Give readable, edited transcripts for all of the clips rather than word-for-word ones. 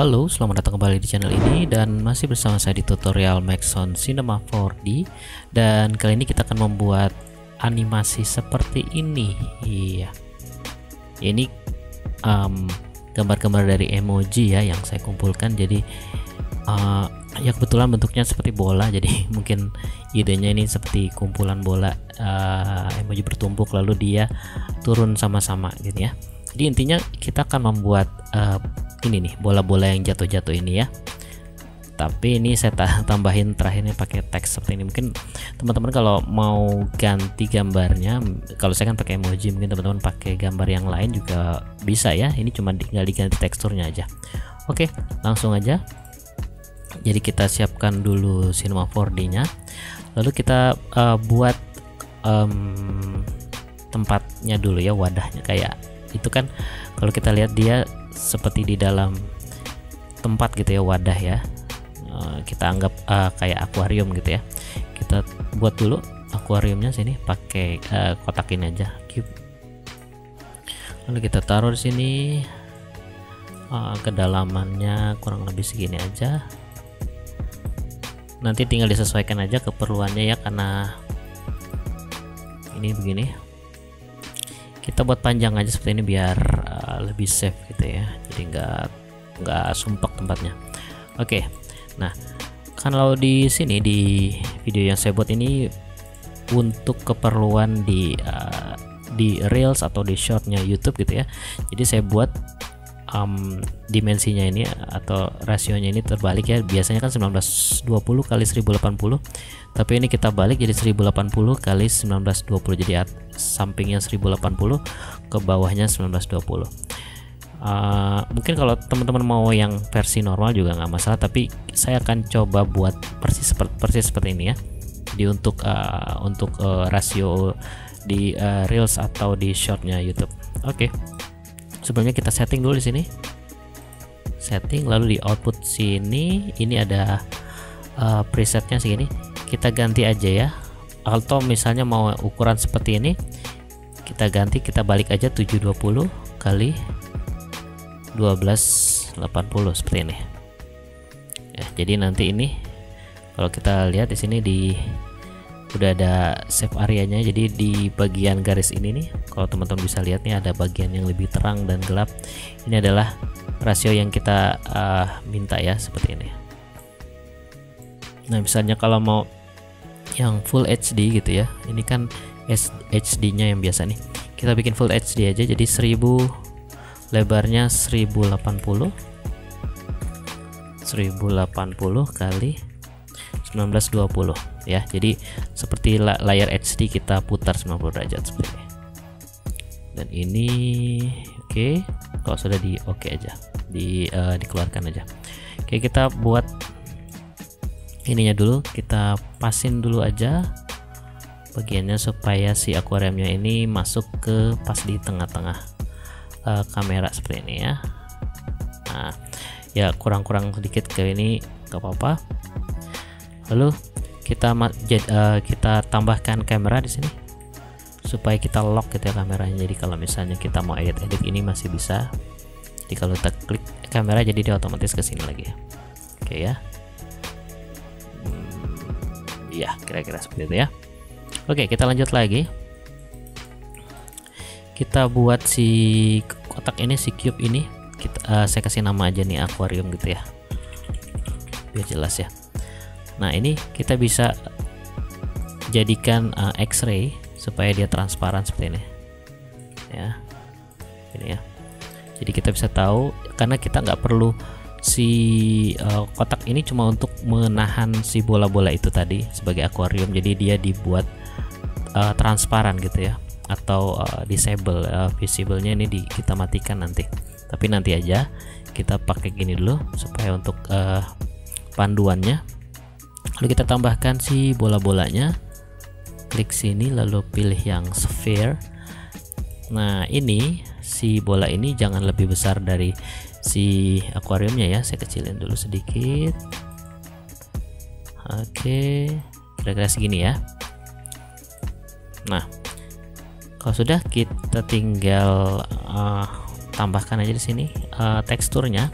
Halo, selamat datang kembali di channel ini dan masih bersama saya di tutorial Maxon Cinema 4D. Dan kali ini kita akan membuat animasi seperti ini. Iya, ini gambar-gambar dari emoji ya yang saya kumpulkan. Jadi ya kebetulan bentuknya seperti bola, jadi mungkin idenya ini seperti kumpulan bola emoji bertumpuk lalu dia turun sama-sama gitu ya. Jadi intinya kita akan membuat ini nih bola-bola yang jatuh-jatuh ini ya. Tapi ini saya tambahin terakhirnya pakai teks seperti ini. Mungkin teman-teman kalau mau ganti gambarnya, kalau saya kan pakai emoji, mungkin teman-teman pakai gambar yang lain juga bisa ya. Ini cuma tinggal diganti teksturnya aja. Oke, langsung aja. Jadi kita siapkan dulu Cinema 4D-nya. Lalu kita buat tempatnya dulu ya, wadahnya kayak itu kan. Kalau kita lihat dia seperti di dalam tempat gitu ya, wadah ya. Kita anggap kayak akuarium gitu ya. Kita buat dulu akuariumnya sini pakai kotak ini aja, cube. Lalu kita taruh di sini. Kedalamannya kurang lebih segini aja. Nanti tinggal disesuaikan aja keperluannya ya, karena ini begini. Kita buat panjang aja seperti ini biar lebih safe gitu ya, jadi nggak sumpek tempatnya. Oke, nah kalau di sini di video yang saya buat ini untuk keperluan di reels atau di shortnya YouTube gitu ya. Jadi saya buat dimensinya ini atau rasionya ini terbalik ya. Biasanya kan 1920 kali 1080, tapi ini kita balik jadi 1080 kali 1920. Jadi sampingnya 1080, ke bawahnya 1920. Mungkin kalau teman-teman mau yang versi normal juga nggak masalah, tapi saya akan coba buat persis seperti ini ya. Jadi untuk rasio di reels atau di shortnya YouTube. Oke. Sebelumnya kita setting dulu di sini. Setting, lalu di output sini ini ada presetnya segini. Kita ganti aja ya. Atau misalnya mau ukuran seperti ini, kita ganti, kita balik aja 720 kali 1280 seperti ini. Ya, jadi nanti ini kalau kita lihat di sini udah ada save areanya. Jadi di bagian garis ini nih, kalau teman-teman bisa lihat nih ada bagian yang lebih terang dan gelap. Ini adalah rasio yang kita minta ya, seperti ini. Nah misalnya kalau mau yang full HD gitu ya, ini kan HD nya yang biasa nih, kita bikin full HD aja. Jadi 1000, lebarnya 1080 kali 1920 ya. Jadi seperti layar HD kita putar 90 derajat seperti ini. Dan ini oke. Kalau sudah di oke aja, dikeluarkan aja. Oke, kita buat ininya dulu, kita pasin dulu aja bagiannya supaya si akuariumnya ini masuk ke pas di tengah-tengah kamera seperti ini ya. Nah ya kurang-kurang sedikit ke ini gak apa-apa. Lalu kita tambahkan kamera di sini supaya kita lock gitu ya kameranya. Jadi kalau misalnya kita mau edit ini masih bisa. Jadi kalau kita klik kamera, jadi dia otomatis ke sini lagi. Oke ya. Ya kira-kira seperti itu ya. Oke, kita lanjut lagi. Kita buat si kotak ini, si cube ini, saya kasih nama aja nih akuarium gitu ya, biar jelas ya. Nah ini kita bisa jadikan X-ray supaya dia transparan seperti ini ya, ini ya. Jadi kita bisa tahu, karena kita nggak perlu si kotak ini cuma untuk menahan si bola-bola itu tadi sebagai akuarium. Jadi dia dibuat transparan gitu ya, atau disable, visible-nya ini kita matikan nanti. Tapi nanti aja, kita pakai gini dulu supaya untuk panduannya. Lalu kita tambahkan si bola-bolanya, klik sini lalu pilih yang sphere. Nah ini si bola ini jangan lebih besar dari si akuariumnya ya, saya kecilin dulu sedikit. Oke, kira-kira segini ya. Nah kalau sudah, kita tinggal tambahkan aja di sini teksturnya.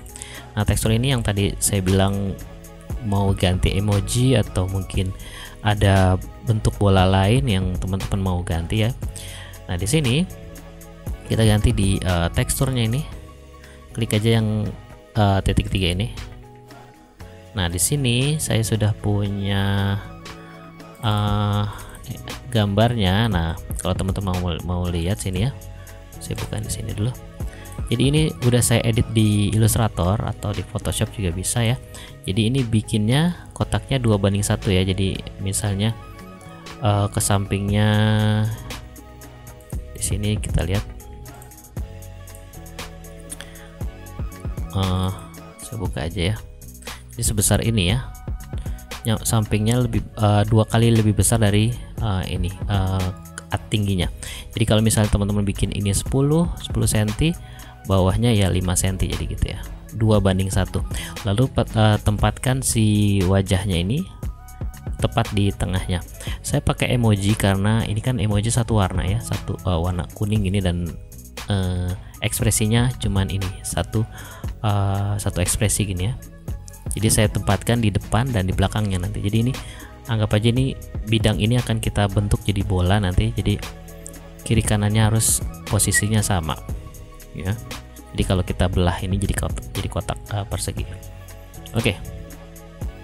Nah, tekstur ini yang tadi saya bilang mau ganti emoji atau mungkin ada bentuk bola lain yang teman-teman mau ganti ya. Nah, di sini kita ganti di teksturnya ini. Klik aja yang titik 3 ini. Nah, di sini saya sudah punya gambarnya. Nah, kalau teman-teman mau lihat sini ya, saya buka di sini dulu. Jadi ini udah saya edit di Illustrator atau di Photoshop juga bisa ya. Jadi ini bikinnya kotaknya 2:1 ya. Jadi misalnya ke sampingnya di sini kita lihat. Saya buka aja ya. Jadi sebesar ini ya. Yang sampingnya lebih 2 kali lebih besar dari ini tingginya. Jadi kalau misalnya teman-teman bikin ini 10 cm, bawahnya ya 5 cm, jadi gitu ya, 2:1. Lalu tempatkan si wajahnya ini tepat di tengahnya. Saya pakai emoji karena ini kan emoji satu warna ya, satu warna kuning ini, dan ekspresinya cuman ini satu ekspresi gini ya. Jadi saya tempatkan di depan dan di belakangnya nanti. Jadi ini anggap aja ini bidang ini akan kita bentuk jadi bola nanti. Jadi kiri kanannya harus posisinya sama ya. Jadi kalau kita belah ini jadi kotak persegi. Oke.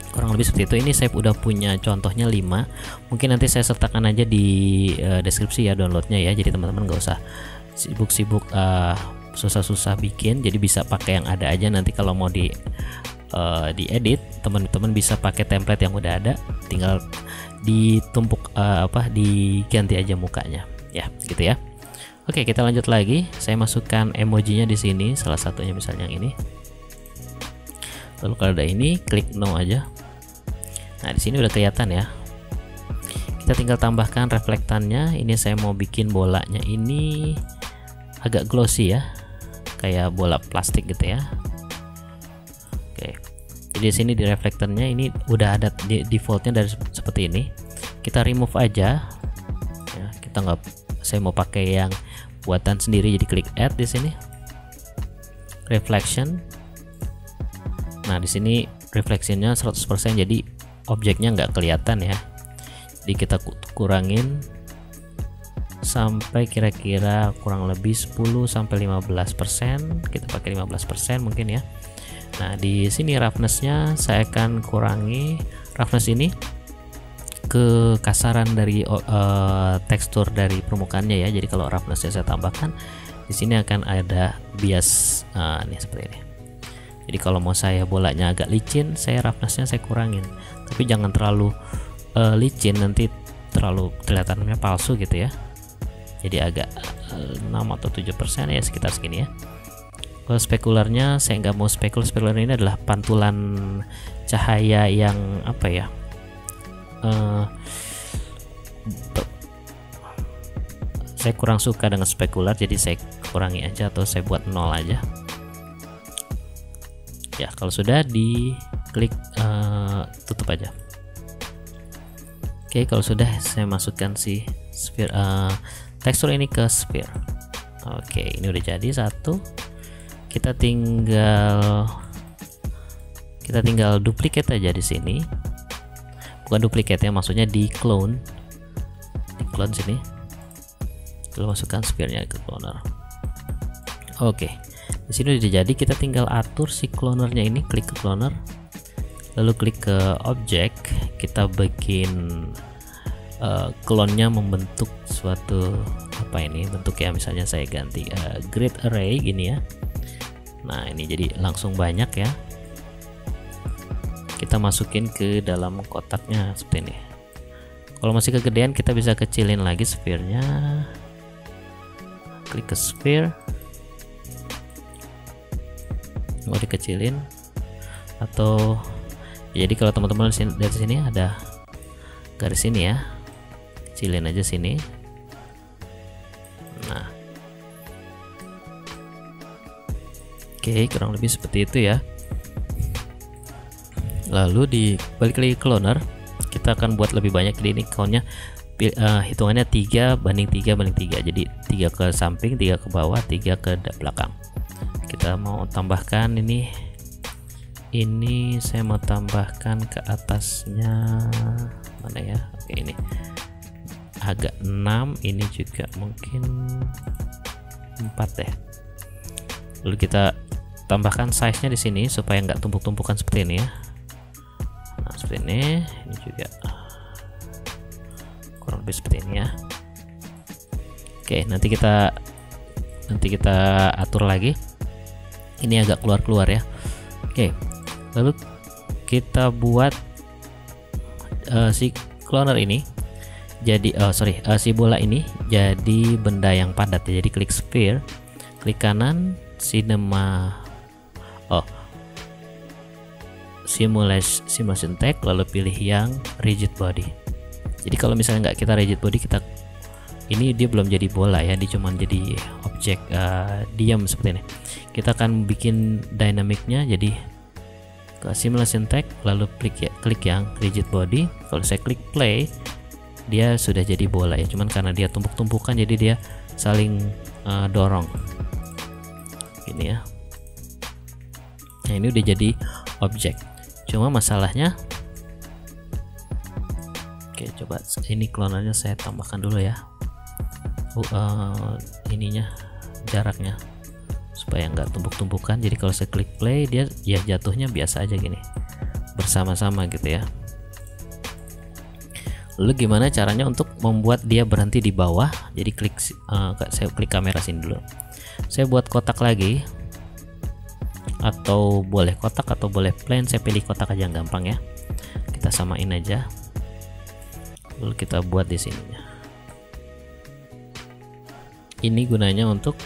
Kurang lebih seperti itu. Ini saya udah punya contohnya 5. Mungkin nanti saya sertakan aja di deskripsi ya downloadnya ya. Jadi teman-teman nggak usah sibuk-sibuk susah-susah bikin. Jadi bisa pakai yang ada aja. Nanti kalau mau diedit, teman-teman bisa pakai template yang udah ada, tinggal ditumpuk diganti aja mukanya ya, gitu ya. Oke, kita lanjut lagi. Saya masukkan emojinya di sini, salah satunya misalnya yang ini. Lalu kalau ada ini, klik no aja. Nah, di sini udah kelihatan ya. Kita tinggal tambahkan reflektannya. Ini saya mau bikin bolanya ini agak glossy ya, kayak bola plastik gitu ya. Oke, jadi di sini di reflektornya ini udah ada defaultnya dari seperti ini. Kita remove aja ya, kita nggak, saya mau pakai yang buatan sendiri, jadi klik add di sini, reflection. Nah, di sini refleksinya 100%, jadi objeknya nggak kelihatan ya. Jadi kita kurangin sampai kira-kira kurang lebih 10-15%. Kita pakai 15% mungkin ya. Nah, di sini roughness-nya saya akan kurangi roughness ini ke kasaran dari tekstur dari permukaannya ya. Jadi kalau roughness-nya saya tambahkan, di sini akan ada bias nih seperti ini. Jadi kalau mau saya bolanya agak licin, saya roughness-nya saya kurangin. Tapi jangan terlalu licin, nanti terlalu kelihatannya palsu gitu ya. Jadi agak 6 atau 7% ya, sekitar segini ya. Kalau spekularnya saya nggak mau spekular ini adalah pantulan cahaya yang apa ya, saya kurang suka dengan spekular, jadi saya kurangi aja atau saya buat 0 aja ya. Kalau sudah diklik tutup aja. Oke, kalau sudah saya masukkan si sphere tekstur ini ke sphere. Oke, ini udah jadi satu. Kita tinggal duplicate aja di sini. Bukan duplicate ya, maksudnya di clone sini. Lalu masukkan sphere-nya ke cloner. Oke, di sini udah jadi. Kita tinggal atur si clonernya ini, klik ke cloner, lalu klik ke object. Kita bikin clone-nya membentuk suatu apa ini bentuknya, misalnya saya ganti grid array gini ya. Nah, ini jadi langsung banyak ya. Kita masukin ke dalam kotaknya seperti ini. Kalau masih kegedean, kita bisa kecilin lagi sphere-nya. Klik ke sphere, mau dikecilin atau jadi kalau teman-teman dari sini ada garis ini ya, kecilin aja sini. Nah, oke, kurang lebih seperti itu ya. Lalu dibalik lagi ke cloner, kita akan buat lebih banyak. Jadi ini countnya hitungannya 3:3. Jadi 3 ke samping, 3 ke bawah, 3 ke belakang. Kita mau tambahkan ini ini saya mau tambahkan ke atasnya, mana ya? Oke, ini agak 6, ini juga mungkin 4 deh. Lalu kita tambahkan size nya di sini supaya nggak tumpuk-tumpukan seperti ini ya. Nah, seperti ini juga kurang lebih seperti ini ya. Oke, nanti kita atur lagi. Ini agak keluar ya. Oke, lalu kita buat si cloner ini jadi si bola ini jadi benda yang padat ya. Jadi klik sphere, klik kanan, simulation tag, lalu pilih yang rigid body. Jadi kalau misalnya nggak kita rigid body, ini dia belum jadi bola ya, dia cuma jadi objek diam seperti ini. Kita akan bikin dynamicnya, jadi ke simulation tag, lalu klik yang rigid body. Kalau saya klik play, dia sudah jadi bola ya, cuman karena dia tumpuk-tumpukan jadi dia saling dorong ini ya. Nah, ini udah jadi objek, cuma masalahnya, oke, coba ini clonernya saya tambahkan dulu ya, ininya jaraknya supaya nggak tumpuk-tumpukan. Jadi kalau saya klik play, dia ya jatuhnya biasa aja gini, bersama-sama gitu ya. Lalu gimana caranya untuk membuat dia berhenti di bawah? Jadi saya klik kamera sini dulu. Saya buat kotak lagi, atau boleh kotak atau boleh plain. Saya pilih kotak aja yang gampang ya. Kita samain aja. Lalu kita buat di sini. Ini gunanya untuk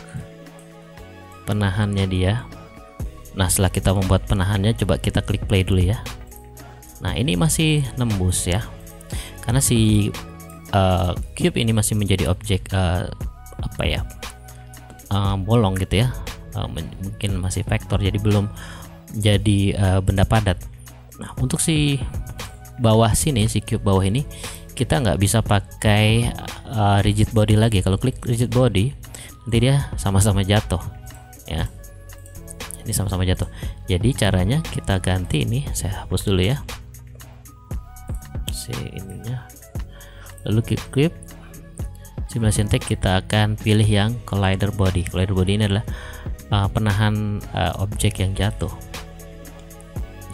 penahannya dia. Nah, setelah kita membuat penahannya, coba kita klik play dulu ya. Nah, ini masih nembus ya, karena si cube ini masih menjadi objek bolong gitu ya, mungkin masih vektor, jadi belum jadi benda padat. Nah, untuk si bawah sini, si cube bawah ini, kita nggak bisa pakai rigid body lagi. Kalau klik rigid body, nanti dia sama-sama jatuh ya. Ini sama-sama jatuh. Jadi caranya kita ganti ini, saya hapus dulu ya si ininya. Lalu klik simulation tag, kita akan pilih yang collider body. Collider body ini adalah penahan objek yang jatuh.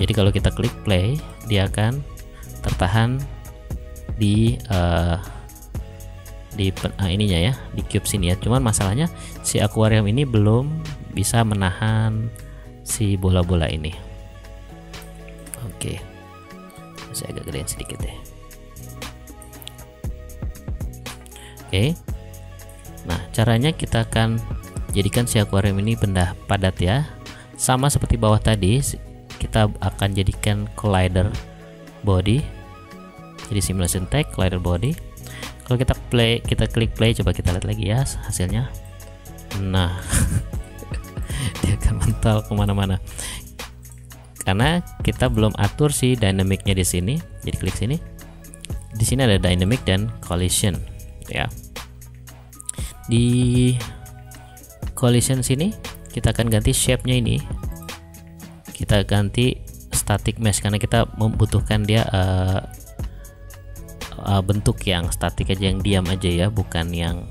Jadi kalau kita klik play, dia akan tertahan di ininya ya, di cube sini ya. Cuman masalahnya si akuarium ini belum bisa menahan si bola-bola ini. Oke, saya agak gedein sedikit deh. Oke, nah caranya kita akan jadikan si akuarium ini benda padat ya, sama seperti bawah tadi. Kita akan jadikan collider body. Jadi simulation tag, collider body. Kalau kita klik play, coba kita lihat lagi ya hasilnya. Nah, dia akan mental kemana-mana karena kita belum atur si dynamicnya di sini. Jadi klik sini, di sini ada dynamic dan collision ya. Di collision sini kita akan ganti shape-nya ini, kita ganti static mesh karena kita membutuhkan dia bentuk yang statik aja, yang diam aja ya, bukan yang.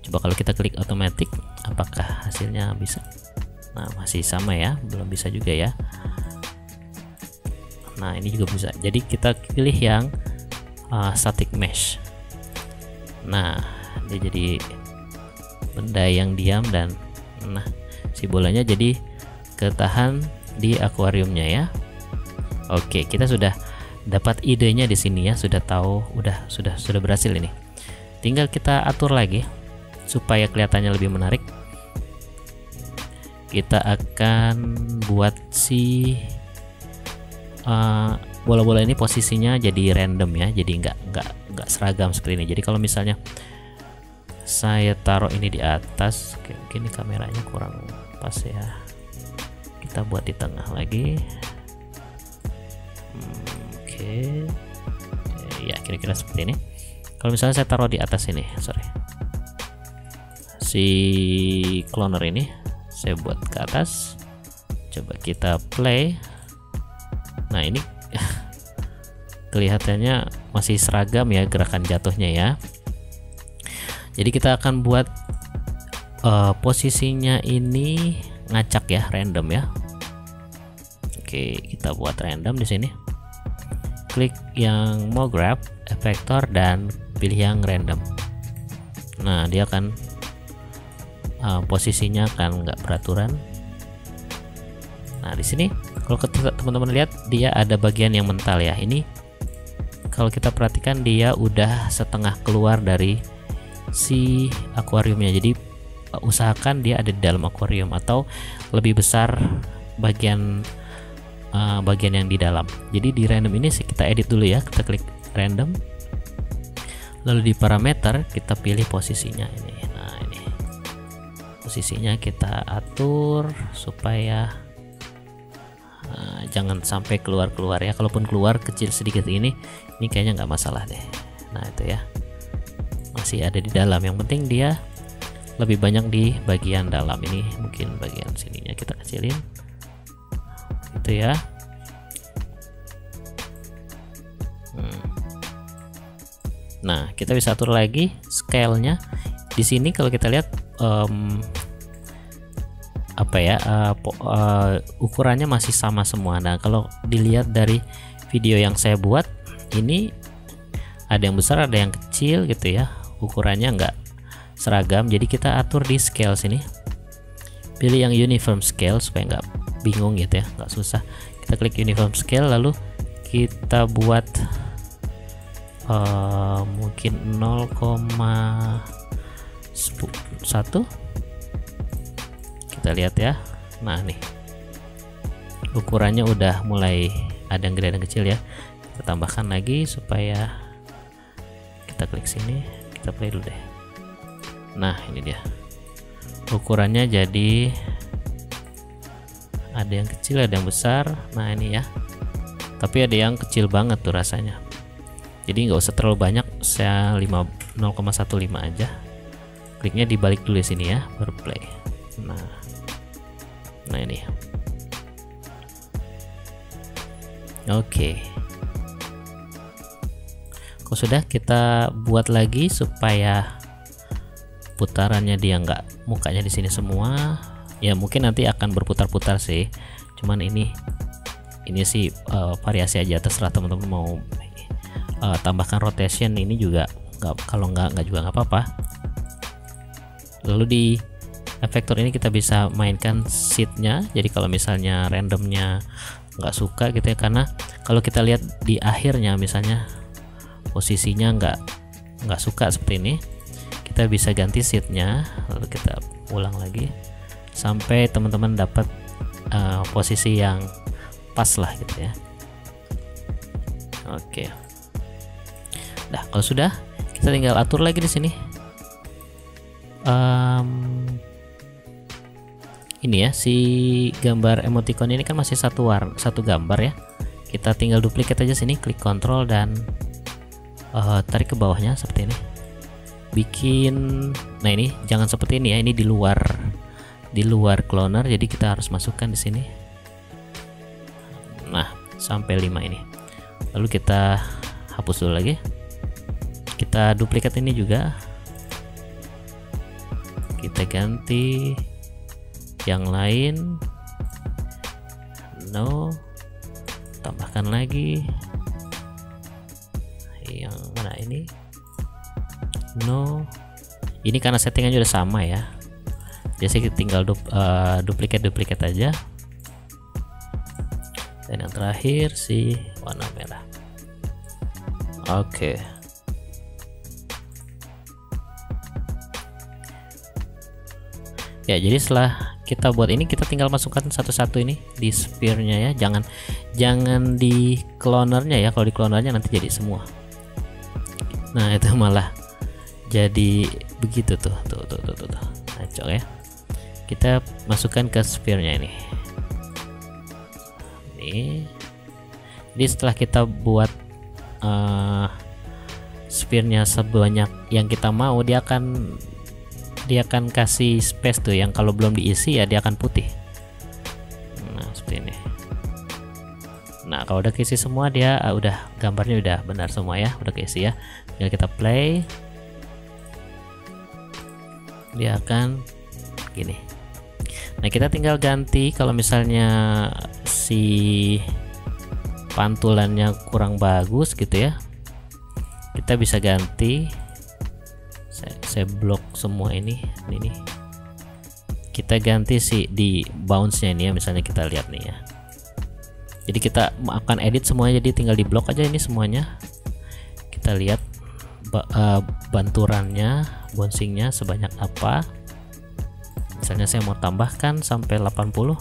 Coba kalau kita klik automatic, apakah hasilnya bisa? Nah, masih sama ya, belum bisa juga ya. Nah, ini juga bisa. Jadi kita pilih yang static mesh. Nah, dia jadi benda yang diam, dan nah si bolanya jadi ketahan di akuariumnya ya. Oke, kita sudah dapat idenya di sini ya, sudah tahu, sudah berhasil ini. Tinggal kita atur lagi supaya kelihatannya lebih menarik. Kita akan buat si bola-bola ini posisinya jadi random ya, jadi nggak seragam seperti ini. Jadi kalau misalnya saya taruh ini di atas, oke, mungkin kameranya kurang pas ya, kita buat di tengah lagi. Oke, ya kira-kira seperti ini. Kalau misalnya saya taruh di atas ini, si cloner ini saya buat ke atas. Coba kita play. Nah ini kelihatannya masih seragam ya gerakan jatuhnya ya. Jadi kita akan buat posisinya ini ngacak ya, random ya. Oke, kita buat random di sini. Klik yang mau grab, efektor, dan pilih yang random. Nah, dia akan posisinya akan nggak beraturan. Nah, di sini kalau teman-teman lihat dia ada bagian yang mental ya. Ini kalau kita perhatikan dia udah setengah keluar dari si akuariumnya. Jadi usahakan dia ada di dalam akuarium atau lebih besar bagian yang di dalam. Jadi di random ini kita edit dulu ya. Kita klik random, lalu di parameter kita pilih posisinya ini. Nah ini posisinya kita atur supaya jangan sampai keluar ya. Kalaupun keluar kecil sedikit ini kayaknya nggak masalah deh. Nah itu ya, masih ada di dalam. Yang penting dia lebih banyak di bagian dalam. Ini mungkin bagian sininya kita kecilin itu ya. Nah kita bisa atur lagi scale-nya di sini. Kalau kita lihat ukurannya masih sama semua. Nah kalau dilihat dari video yang saya buat ini ada yang besar ada yang kecil gitu ya, ukurannya nggak seragam. Jadi kita atur di scale sini, pilih yang uniform scale supaya nggak bingung gitu ya, nggak susah. Kita klik uniform scale, lalu kita buat mungkin 0,1. Kita lihat ya. Nah nih ukurannya udah mulai ada yang gede dan kecil ya. Kita tambahkan lagi supaya kita klik sini, kita play dulu deh. Nah ini dia ukurannya, jadi ada yang kecil ada yang besar. Nah ini ya, tapi ada yang kecil banget tuh rasanya, jadi nggak usah terlalu banyak. Saya 0,15 aja. Kliknya dibalik dulu di sini ya, baru play. Nah ini oke. Kalau sudah, kita buat lagi supaya putarannya dia nggak mukanya di sini semua ya. Mungkin nanti akan berputar-putar sih, cuman ini sih variasi aja, terserah teman-teman mau tambahkan rotation. Ini juga kalau nggak juga nggak apa-apa. Lalu di efektor ini kita bisa mainkan seatnya. Jadi kalau misalnya randomnya nggak suka gitu ya, karena kalau kita lihat di akhirnya misalnya posisinya nggak suka seperti ini, kita bisa ganti seatnya, lalu kita ulang lagi sampai teman-teman dapat posisi yang pas lah gitu ya. Oke. Nah kalau sudah, kita tinggal atur lagi di sini. Ini ya, si gambar emoticon ini kan masih satu gambar ya. Kita tinggal duplikat aja sini, klik Ctrl dan tarik ke bawahnya seperti ini. Bikin, nah ini jangan seperti ini ya, ini di luar cloner, jadi kita harus masukkan di sini. Nah sampai 5 ini, lalu kita hapus dulu lagi. Kita duplikat ini juga, kita ganti yang lain, no, tambahkan lagi yang mana ini, no. Ini karena settingannya udah sama ya, jadi tinggal duplikat aja. Dan yang terakhir si warna merah. Oke. Ya, jadi setelah kita buat ini, kita tinggal masukkan satu-satu ini di sphere-nya ya. Jangan di clonernya ya. Kalau di clonernya nanti jadi semua. Nah, itu malah jadi begitu tuh. Ngaco ya. Kita masukkan ke sphere-nya ini. Jadi setelah kita buat sphere-nya sebanyak yang kita mau, dia akan kasih space tuh yang kalau belum diisi ya dia akan putih. Nah seperti ini. Nah, kalau udah keisi semua dia udah gambarnya udah benar semua ya, udah keisi ya. Tinggal kita play. Dia akan gini. Nah, kita tinggal ganti kalau misalnya si pantulannya kurang bagus gitu ya. Kita bisa ganti. Saya blok semua ini. Kita ganti si di bounce-nya ini ya, misalnya kita lihat nih ya. Jadi kita akan edit semuanya, jadi tinggal di blok aja ini semuanya. Kita lihat banturannya, bouncingnya sebanyak apa. Misalnya saya mau tambahkan sampai 80,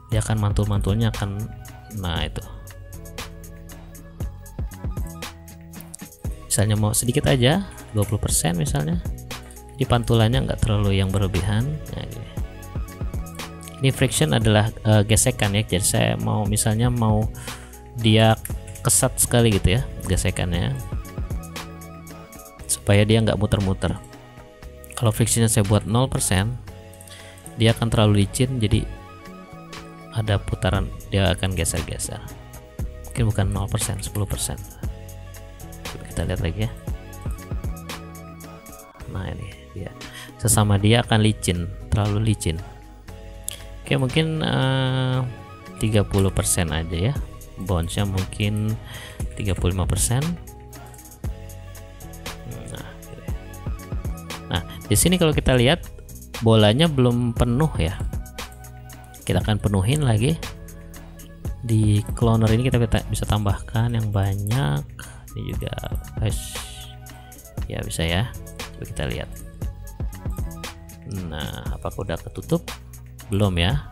dia akan mantul-mantulnya akan, nah itu. Misalnya mau sedikit aja, 20% misalnya, di pantulannya nggak terlalu yang berlebihan. Nah, gini. Ini friction adalah gesekan ya, jadi saya mau misalnya mau dia kesat sekali gitu ya gesekannya, supaya dia nggak muter-muter. Kalau frictionnya saya buat 0%, dia akan terlalu licin, jadi ada putaran dia akan geser-geser. Mungkin bukan 0%, 10%. Coba kita lihat lagi ya. Nah ini dia, sesama dia akan licin, terlalu licin. Oke, mungkin 30% aja ya, bounce-nya mungkin 35%. Nah, di sini kalau kita lihat bolanya belum penuh ya. Kita akan penuhin lagi. Di cloner ini kita bisa tambahkan yang banyak. Ini juga ya bisa ya. Coba kita lihat. Nah, apakah udah ketutup? Belum ya.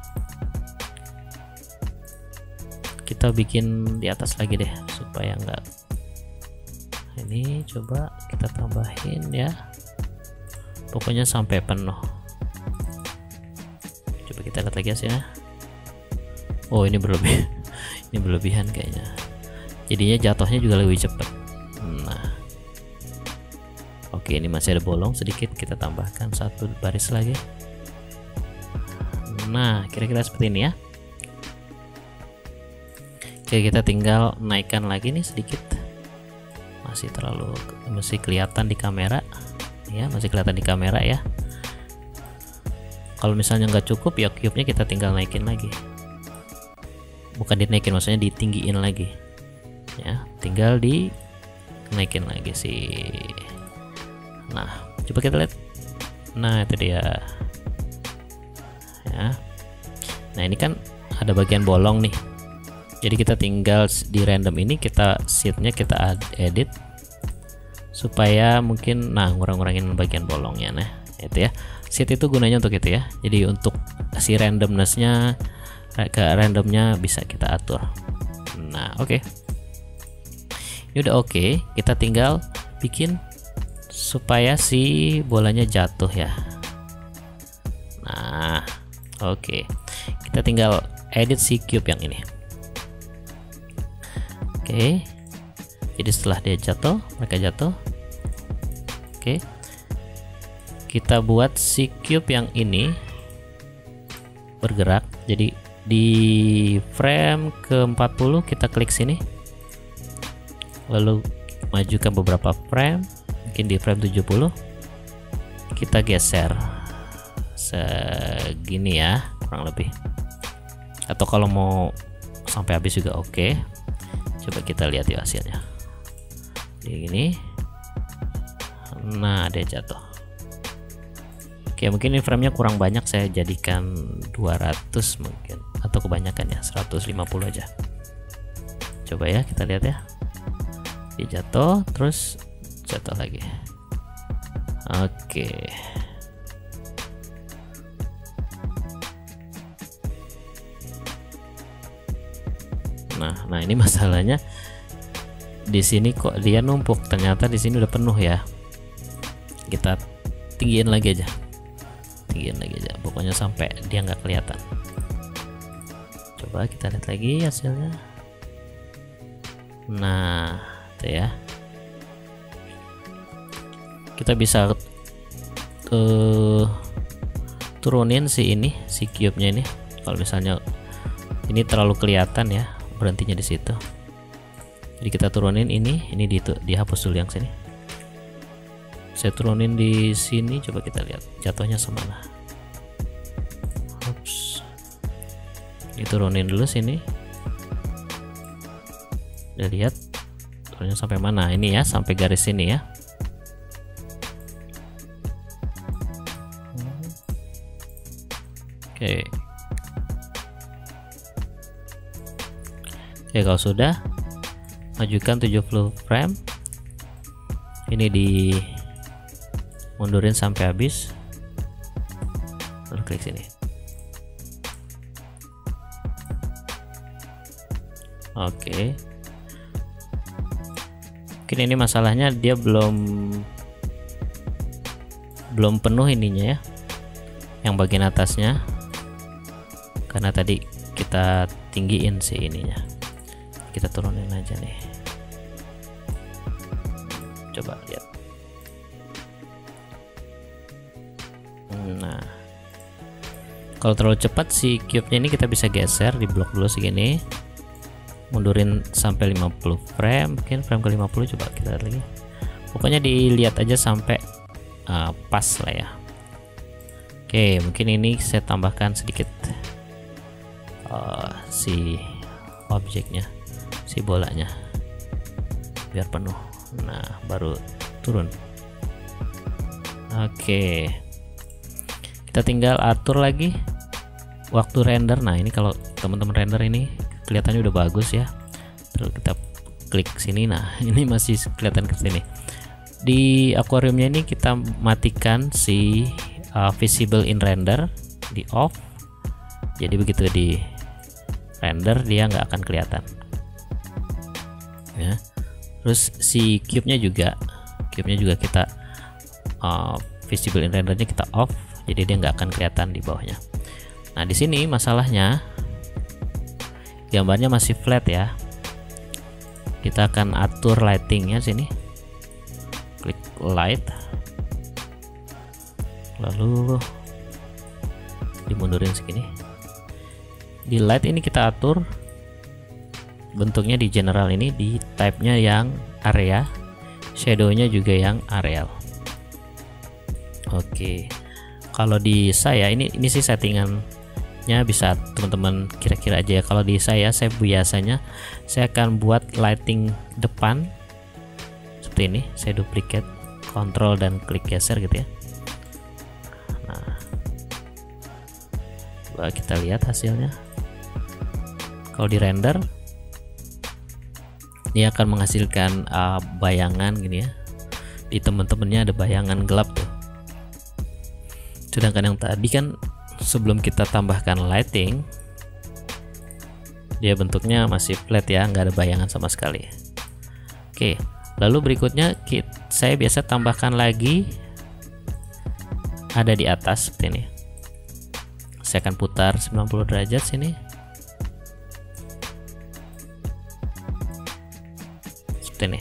Kita bikin di atas lagi deh supaya enggak. Ini coba kita tambahin ya. Pokoknya sampai penuh. Coba kita lihat lagi hasilnya. Oh, ini berlebihan. Ini berlebihan kayaknya. Jadinya jatuhnya juga lebih cepat. Nah. Oke, ini masih ada bolong sedikit, kita tambahkan satu baris lagi. Nah, kira-kira seperti ini ya. Oke, kita tinggal naikkan lagi nih sedikit. Masih kelihatan di kamera. Ya, masih kelihatan di kamera ya. Kalau misalnya nggak cukup ya, cube-nya kita tinggal naikin lagi. Bukan dinaikin, maksudnya ditinggiin lagi. Ya, tinggal dinaikin lagi sih. Nah, coba kita lihat. Nah, itu dia. Ya. Nah, ini kan ada bagian bolong nih. Jadi kita tinggal di random ini, kita sheet-nya kita edit supaya mungkin ngurang-ngurangin bagian bolongnya. Nah, itu ya. Sheet itu gunanya untuk itu ya. Jadi untuk si randomness-nya ke randomnya bisa kita atur. Nah, oke. Ini udah oke. Kita tinggal bikin supaya si bolanya jatuh ya. Nah, oke. Kita tinggal edit si cube yang ini. Oke. Jadi setelah dia jatuh, mereka jatuh. Oke. Kita buat si cube yang ini bergerak. Jadi di frame ke-40 kita klik sini. Lalu majukan beberapa frame. Mungkin di frame 70 kita geser segini ya, kurang lebih. Atau kalau mau sampai habis juga oke. Coba kita lihat ya hasilnya. Kayak gini. Nah, dia jatuh. Oke, mungkin ini framenya kurang banyak, saya jadikan 200 mungkin, atau kebanyakan ya 150 aja. Coba ya kita lihat ya. Dia jatuh, terus jatuh lagi. Oke. Nah ini masalahnya di sini kok dia numpuk, ternyata di sini udah penuh ya. Kita tinggiin lagi aja, pokoknya sampai dia nggak kelihatan. Coba kita lihat lagi hasilnya. Nah, itu ya. Kita bisa turunin si cube-nya ini. Kalau misalnya ini terlalu kelihatan ya, berhentinya di situ. Jadi kita turunin ini dihapus dulu yang sini. Saya turunin di sini, coba kita lihat jatuhnya semana. Ups. Diturunin dulu sini. Udah lihat turunnya sampai mana? Ini ya, sampai garis sini ya. Oke. Oke, kalau sudah, majukan 70 frame. Ini di mundurin sampai habis, lalu klik sini. Oke. Mungkin ini masalahnya dia belum penuh ininya ya, yang bagian atasnya, karena tadi kita tinggiin sih ininya. Kita turunin aja nih, coba lihat. Nah, kalau terlalu cepat si cube-nya ini kita bisa geser, di blok dulu segini, mundurin sampai 50 frame, mungkin frame ke 50, coba kita lihat lagi. Pokoknya dilihat aja sampai pas lah ya. Oke, mungkin ini saya tambahkan sedikit si objeknya, si bolanya, biar penuh. Nah, baru turun. Oke, kita tinggal atur lagi waktu render. Nah, ini kalau teman-teman render ini kelihatannya udah bagus ya. Terus kita klik sini. Nah, ini masih kelihatan ke sini. Di akuariumnya ini kita matikan si visible in render, di off. Jadi begitu di render dia nggak akan kelihatan ya. Terus si cube-nya juga kita visible in rendernya kita off, jadi dia nggak akan kelihatan di bawahnya. Nah, di sini masalahnya gambarnya masih flat ya. Kita akan atur lightingnya sini, klik light, lalu dimundurin segini. Di light ini kita atur bentuknya di general, ini di type-nya yang area, shadow-nya juga yang areal. Oke, kalau di saya ini sih settingannya bisa teman-teman kira-kira aja ya. Kalau di saya biasanya saya akan buat lighting depan seperti ini. Saya duplicate, kontrol dan klik geser gitu ya. Nah, coba kita lihat hasilnya. Kalau di render ini akan menghasilkan bayangan gini ya. Di temen-temennya ada bayangan gelap tuh. Sedangkan yang tadi kan sebelum kita tambahkan lighting, dia bentuknya masih flat ya, nggak ada bayangan sama sekali. Oke, lalu berikutnya saya biasa tambahkan lagi ada di atas seperti ini. Saya akan putar 90 derajat sini. Seperti ini.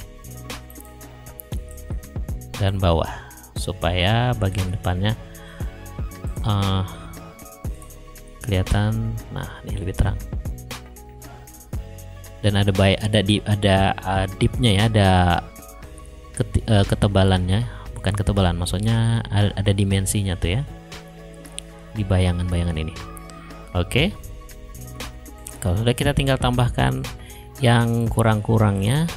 Dan bawah, supaya bagian depannya kelihatan. Nah, ini lebih terang. Dan ada dipnya ya, ada ketebalannya, bukan ketebalan, maksudnya ada dimensinya tuh ya di bayangan-bayangan ini. Oke, kalau sudah, kita tinggal tambahkan yang kurang-kurangnya.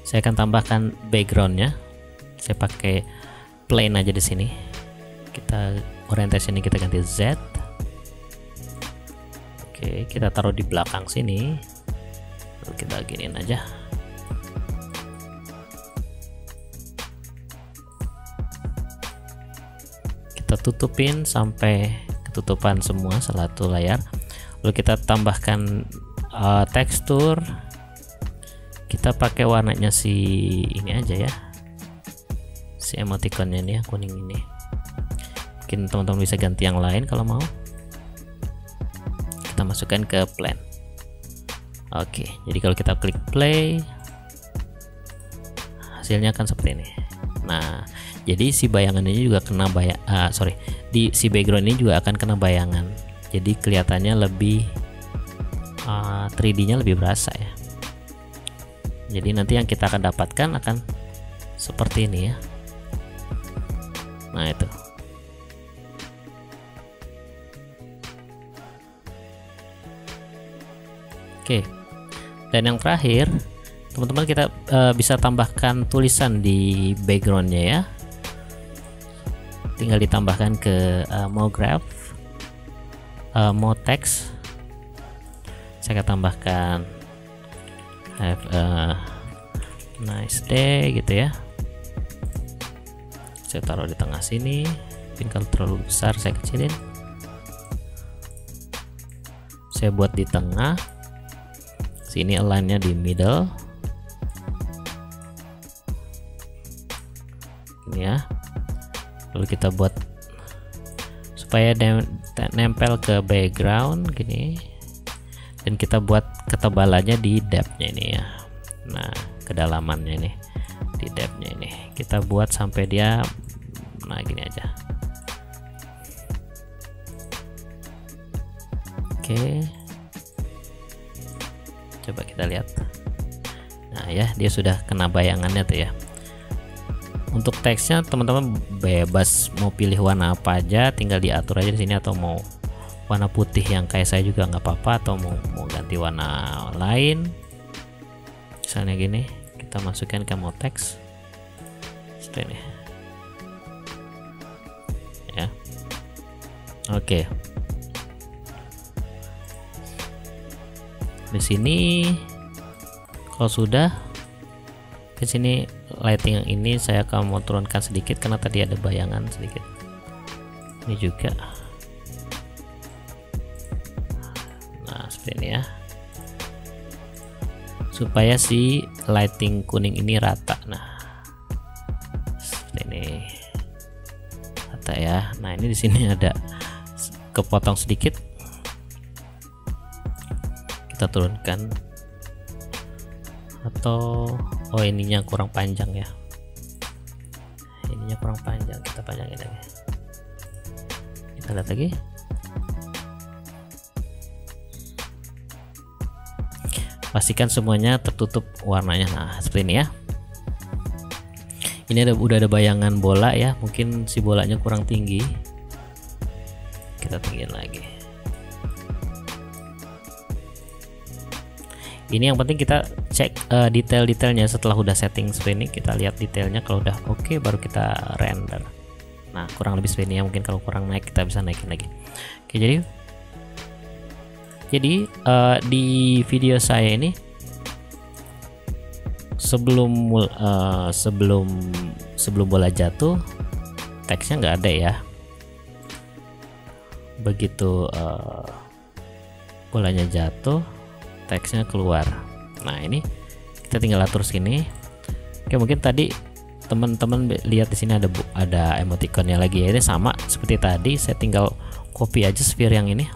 Saya akan tambahkan backgroundnya. Saya pakai plain aja di sini. Kita orientasinya kita ganti Z. Oke, kita taruh di belakang sini. Lalu kita giniin aja. Kita tutupin sampai ketutupan semua satu layar. Lalu kita tambahkan tekstur. Kita pakai warnanya si ini aja ya, si emoticonnya ini ya, kuning ini. Mungkin teman-teman bisa ganti yang lain kalau mau. Kita masukkan ke plan. Oke, jadi kalau kita klik play, hasilnya akan seperti ini. Nah, jadi si bayangannya juga kena si background ini juga akan kena bayangan. jadi kelihatannya lebih 3D-nya lebih berasa ya. Jadi nanti yang kita akan dapatkan akan seperti ini ya. Nah itu. Oke. Dan yang terakhir, teman-teman, kita bisa tambahkan tulisan di backgroundnya ya. Tinggal ditambahkan ke mau graph, mau text. Saya akan tambahkan have a nice day gitu ya. Saya taruh di tengah sini. Mungkin kalau terlalu besar saya kecilin. Saya buat di tengah. Sini align-nya di middle. Ini ya. Lalu kita buat supaya nempel ke background gini. Dan kita buat ketebalannya di depth-nya ini ya. Nah, kedalamannya ini di depth-nya ini. Kita buat sampai dia nah gini aja. Oke. Coba kita lihat. Nah, ya, dia sudah kena bayangannya tuh ya. Untuk teksnya teman-teman bebas mau pilih warna apa aja, tinggal diatur aja di sini, atau mau warna putih yang kayak saya juga nggak apa-apa, atau mau ganti warna lain. Misalnya gini, kita masukkan ke mau teks seperti ini ya. Oke. Di sini kalau sudah, di sini lighting yang ini saya akan mau turunkan sedikit karena tadi ada bayangan sedikit. Ini juga. Nah, seperti ini ya. Supaya si lighting kuning ini rata. Nah, seperti ini. Rata ya. Nah, ini di sini ada kepotong sedikit. Kita turunkan. Atau ininya kurang panjang ya. Ininya kurang panjang, kita panjangin lagi. Kita lihat lagi. Pastikan semuanya tertutup warnanya. Nah, seperti ini ya. Ini udah ada bayangan bola ya. Mungkin si bolanya kurang tinggi. Kita tinggiin lagi. Ini yang penting kita cek detail-detailnya. Setelah udah setting seperti ini, kita lihat detailnya. Kalau udah oke, baru kita render. Nah, kurang lebih seperti ini ya. Mungkin kalau kurang naik, kita bisa naikin lagi. Oke, jadi di video saya ini sebelum bola jatuh, teksnya nggak ada ya. Begitu bolanya jatuh, teksnya keluar. Nah, ini kita tinggal atur sini. Oke, mungkin tadi teman-teman lihat di sini ada emoticonnya lagi ya. Ini sama seperti tadi, saya tinggal copy aja sphere yang ini.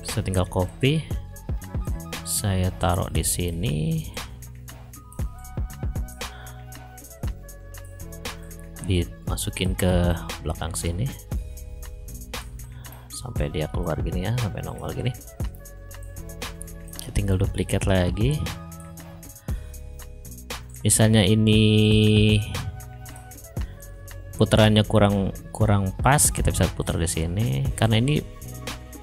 Saya tinggal copy, saya taruh di sini, dimasukin ke belakang sini sampai dia keluar gini ya, sampai nongol gini. Saya tinggal duplicate lagi. Misalnya ini putarannya kurang pas, kita bisa putar di sini. Karena ini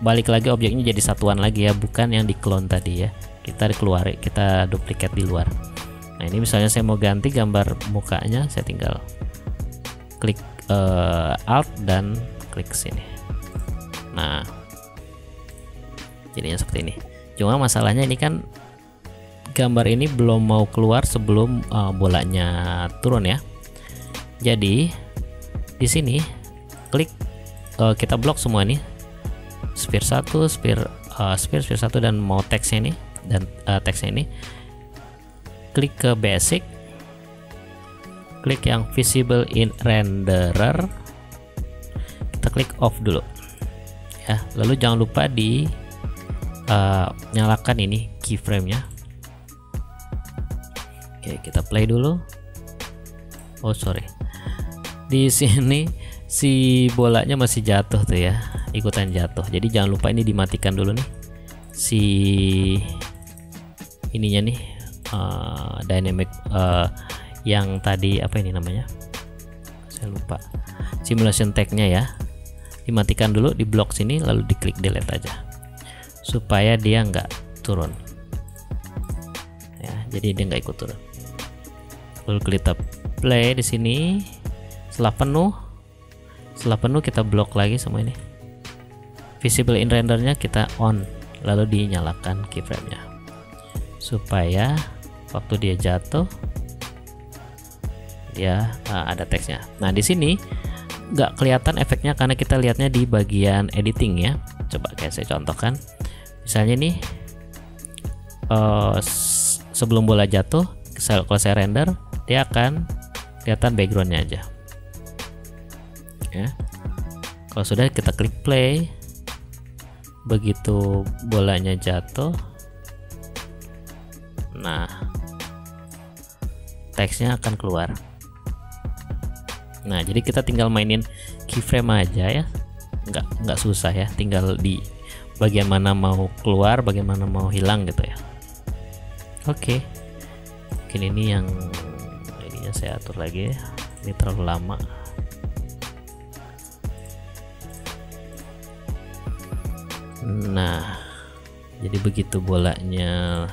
balik lagi objeknya jadi satuan lagi ya, bukan yang di clone tadi ya. Kita keluar, kita duplicate di luar. Nah, ini misalnya saya mau ganti gambar mukanya, saya tinggal klik Alt dan klik sini. Nah, jadinya seperti ini. Cuma masalahnya ini kan gambar ini belum mau keluar sebelum bolanya turun ya. Jadi di sini klik kita blok semua nih. Sphere 1, sphere 1 dan mau teksnya ini dan teksnya ini. Klik ke basic. Klik yang visible in renderer. Kita klik off dulu. Ya, lalu jangan lupa di nyalakan ini keyframe-nya. Oke, kita play dulu. Oh, sorry. Di sini si bolanya masih jatuh tuh ya, ikutan jatuh. Jadi jangan lupa ini dimatikan dulu nih si ininya nih, dynamic yang tadi apa ini namanya, saya lupa, simulation tag-nya ya, dimatikan dulu di blok sini, lalu diklik delete aja supaya dia nggak turun ya, jadi dia nggak ikut turun. Lalu kita play di sini. Setelah penuh kita blok lagi sama ini, visible in rendernya kita on, lalu dinyalakan keyframe-nya supaya waktu dia jatuh dia ada teksnya. Nah di sini nggak kelihatan efeknya karena kita lihatnya di bagian editing ya. Coba kayak saya contohkan, misalnya nih sebelum bola jatuh, kalau saya render dia akan kelihatan backgroundnya aja ya. Kalau sudah kita klik play, begitu bolanya jatuh, nah teksnya akan keluar. Nah jadi kita tinggal mainin keyframe aja ya, nggak susah ya, tinggal di bagian mana mau keluar, bagian mana mau hilang gitu ya. Oke, mungkin ini yang ininya saya atur lagi ya, ini terlalu lama. Nah jadi begitu bolanya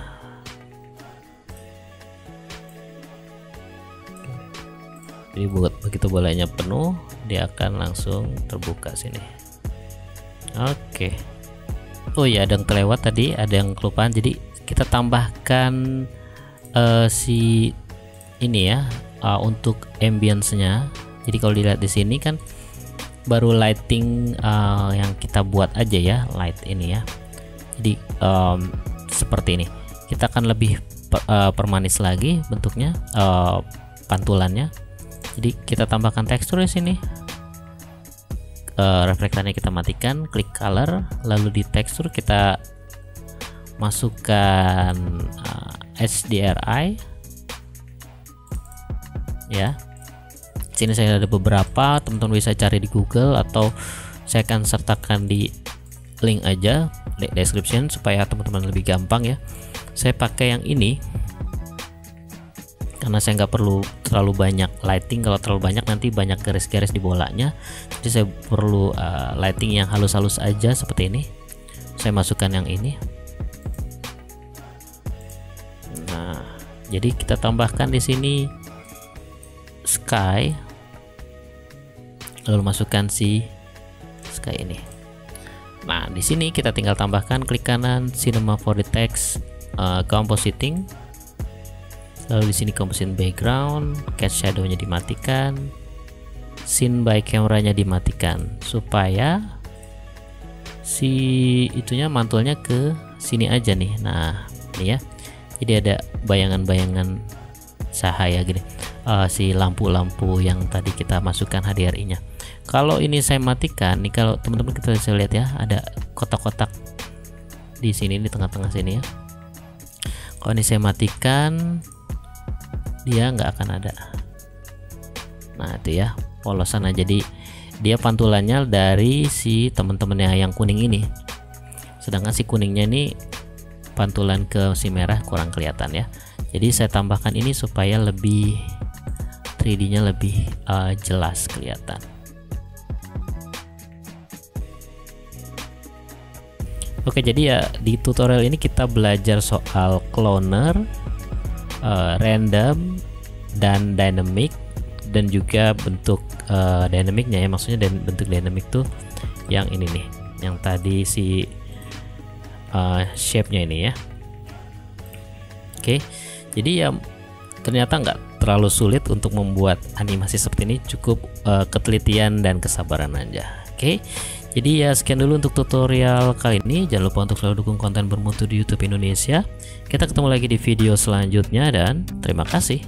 begitu bolanya penuh, dia akan langsung terbuka sini. Oke. Oh ya, ada yang terlewat tadi, ada yang kelupaan. Jadi kita tambahkan si ini ya, untuk ambience-nya. Jadi kalau dilihat di sini kan baru lighting yang kita buat aja ya, light ini ya. Jadi seperti ini. Kita akan lebih permanis lagi bentuknya, pantulannya. Jadi kita tambahkan tekstur di sini. Reflektornya kita matikan, klik color, lalu di tekstur kita masukkan HDRI ya. Sini saya ada beberapa, teman-teman bisa cari di Google atau saya akan sertakan di link aja, description, supaya teman-teman lebih gampang ya. Saya pakai yang ini karena saya nggak perlu terlalu banyak lighting. Kalau terlalu banyak nanti banyak garis-garis di bolanya, jadi saya perlu lighting yang halus-halus aja seperti ini. Saya masukkan yang ini. Nah jadi kita tambahkan di sini sky, lalu masukkan si sky ini. Nah di sini kita tinggal tambahkan, klik kanan cinema 4D text, compositing, lalu di sini composition background, catch shadow-nya dimatikan, scene by camera-nya dimatikan supaya si itunya mantulnya ke sini aja nih. Nah ini ya, jadi ada bayangan-bayangan cahaya gini, si lampu-lampu yang tadi kita masukkan HDRI-nya. Kalau ini saya matikan nih, kalau teman-teman kita bisa lihat ya, ada kotak-kotak di sini, di tengah-tengah sini ya. Kalau ini saya matikan, dia nggak akan ada. Nah itu ya, polosan aja. Jadi dia pantulannya dari si teman-temannya yang kuning ini, sedangkan si kuningnya ini pantulan ke si merah kurang kelihatan ya. Jadi saya tambahkan ini supaya lebih 3D-nya lebih jelas kelihatan. Oke, jadi ya di tutorial ini kita belajar soal cloner, random, dan dynamic, dan juga bentuk dynamicnya ya. Maksudnya bentuk dynamic tuh yang ini nih, yang tadi si shape-nya ini ya. Oke, jadi ya ternyata nggak terlalu sulit untuk membuat animasi seperti ini, cukup ketelitian dan kesabaran aja. Oke, jadi ya sekian dulu untuk tutorial kali ini. Jangan lupa untuk selalu dukung konten bermutu di YouTube Indonesia. Kita ketemu lagi di video selanjutnya dan terima kasih.